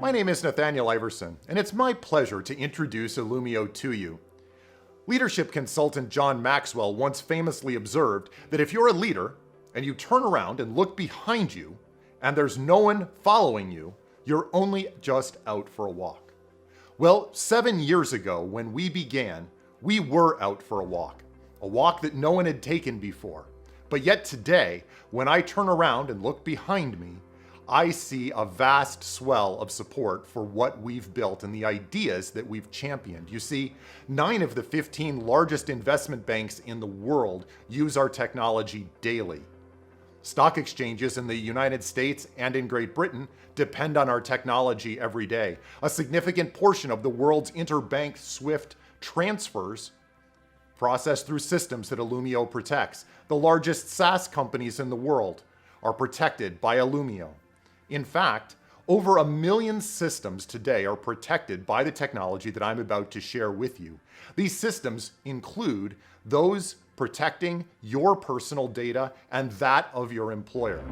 My name is Nathaniel Iverson, and it's my pleasure to introduce Illumio to you. Leadership consultant John Maxwell once famously observed that if you're a leader and you turn around and look behind you and there's no one following you, you're only just out for a walk. Well, 7 years ago when we began, we were out for a walk that no one had taken before. But yet today, when I turn around and look behind me, I see a vast swell of support for what we've built and the ideas that we've championed. You see, 9 of the 15 largest investment banks in the world use our technology daily. Stock exchanges in the United States and in Great Britain depend on our technology every day. A significant portion of the world's interbank SWIFT transfers processed through systems that Illumio protects. The largest SaaS companies in the world are protected by Illumio. In fact, over 1 million systems today are protected by the technology that I'm about to share with you. These systems include those protecting your personal data and that of your employer.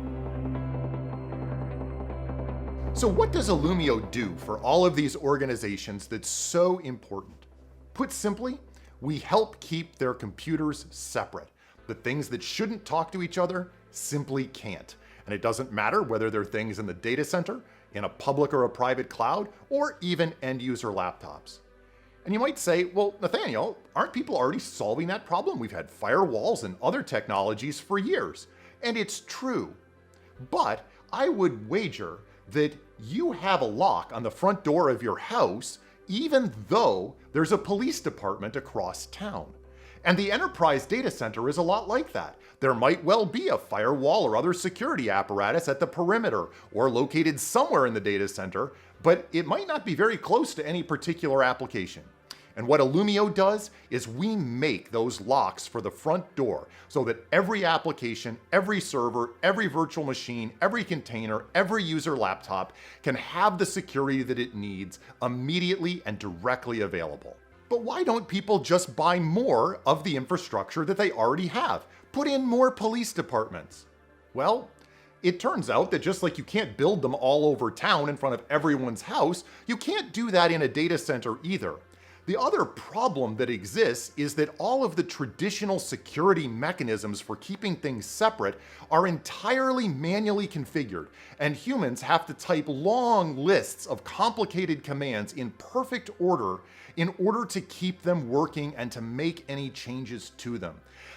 So what does Illumio do for all of these organizations that's so important? Put simply, we help keep their computers separate. The things that shouldn't talk to each other simply can't. And it doesn't matter whether they're things in the data center, in a public or a private cloud, or even end user laptops. And you might say, well, Nathaniel, aren't people already solving that problem? We've had firewalls and other technologies for years. And it's true. But I would wager that you have a lock on the front door of your house, even though there's a police department across town. And the enterprise data center is a lot like that. There might well be a firewall or other security apparatus at the perimeter or located somewhere in the data center, but it might not be very close to any particular application. And what Illumio does is we make those locks for the front door so that every application, every server, every virtual machine, every container, every user laptop can have the security that it needs immediately and directly available. But why don't people just buy more of the infrastructure that they already have? Put in more police departments. Well, it turns out that just like you can't build them all over town in front of everyone's house, you can't do that in a data center either. The other problem that exists is that all of the traditional security mechanisms for keeping things separate are entirely manually configured, and humans have to type long lists of complicated commands in perfect order in order to keep them working and to make any changes to them.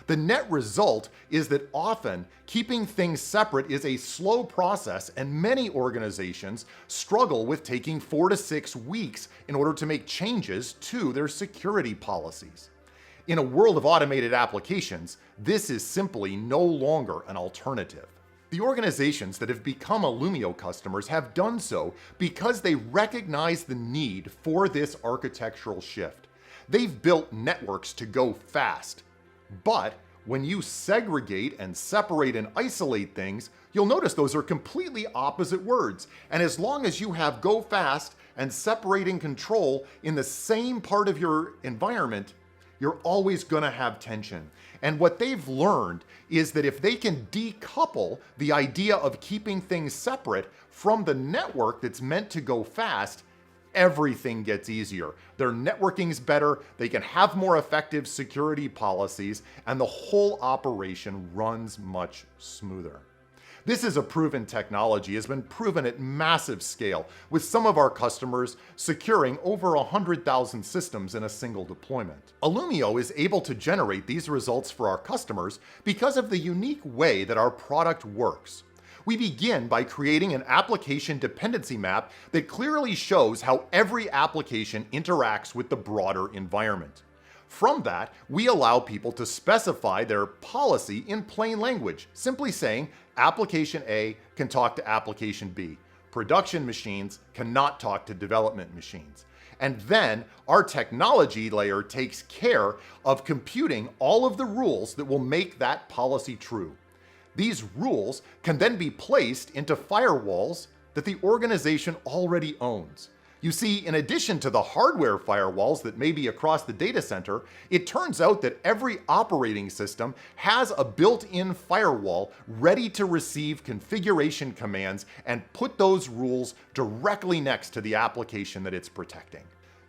The net result is that often keeping things separate is a slow process, and many organizations struggle with taking 4 to 6 weeks in order to make changes to their security policies. In a world of automated applications, this is simply no longer an alternative. The organizations that have become Illumio customers have done so because they recognize the need for this architectural shift. They've built networks to go fast. But when you segregate and separate and isolate things, you'll notice those are completely opposite words. And as long as you have go fast and separating control in the same part of your environment, you're always gonna have tension. And what they've learned is that if they can decouple the idea of keeping things separate from the network that's meant to go fast, everything gets easier. Their networking's better, they can have more effective security policies, and the whole operation runs much smoother. This is a proven technology, has been proven at massive scale, with some of our customers securing over 100,000 systems in a single deployment. Illumio is able to generate these results for our customers because of the unique way that our product works. We begin by creating an application dependency map that clearly shows how every application interacts with the broader environment. From that, we allow people to specify their policy in plain language, simply saying application A can talk to application B. Production machines cannot talk to development machines. And then our technology layer takes care of computing all of the rules that will make that policy true. These rules can then be placed into firewalls that the organization already owns. You see, in addition to the hardware firewalls that may be across the data center, it turns out that every operating system has a built-in firewall ready to receive configuration commands and put those rules directly next to the application that it's protecting.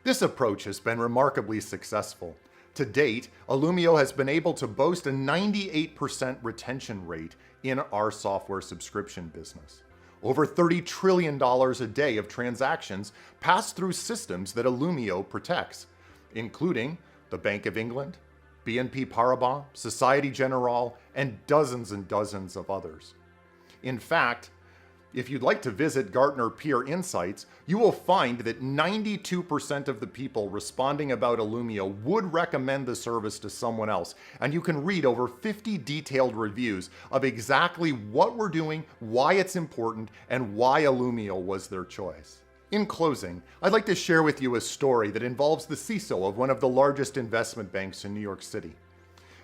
This approach has been remarkably successful. To date, Illumio has been able to boast a 98% retention rate in our software subscription business. Over $30 trillion a day of transactions pass through systems that Illumio protects, including the Bank of England, BNP Paribas, Societe Generale, and dozens of others. In fact, if you'd like to visit Gartner Peer Insights, you will find that 92% of the people responding about Illumio would recommend the service to someone else, and you can read over 50 detailed reviews of exactly what we're doing, why it's important, and why Illumio was their choice. In closing, I'd like to share with you a story that involves the CISO of one of the largest investment banks in New York City.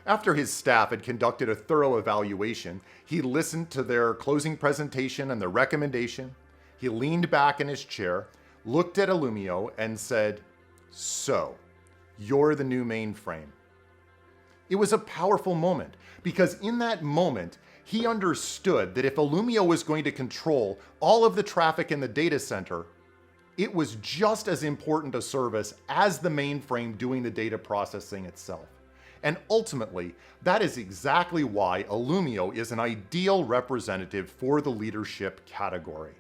After his staff had conducted a thorough evaluation, he listened to their closing presentation and their recommendation. He leaned back in his chair, looked at Illumio, and said, "So, you're the new mainframe." It was a powerful moment because in that moment, he understood that if Illumio was going to control all of the traffic in the data center, it was just as important a service as the mainframe doing the data processing itself. And ultimately, that is exactly why Illumio is an ideal representative for the leadership category.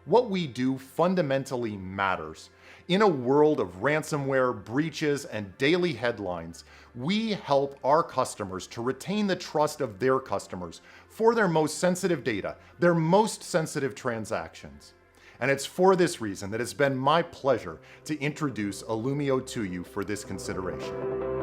What we do fundamentally matters. In a world of ransomware, breaches, and daily headlines, we help our customers to retain the trust of their customers for their most sensitive data, their most sensitive transactions. And it's for this reason that it's been my pleasure to introduce Illumio to you for this consideration.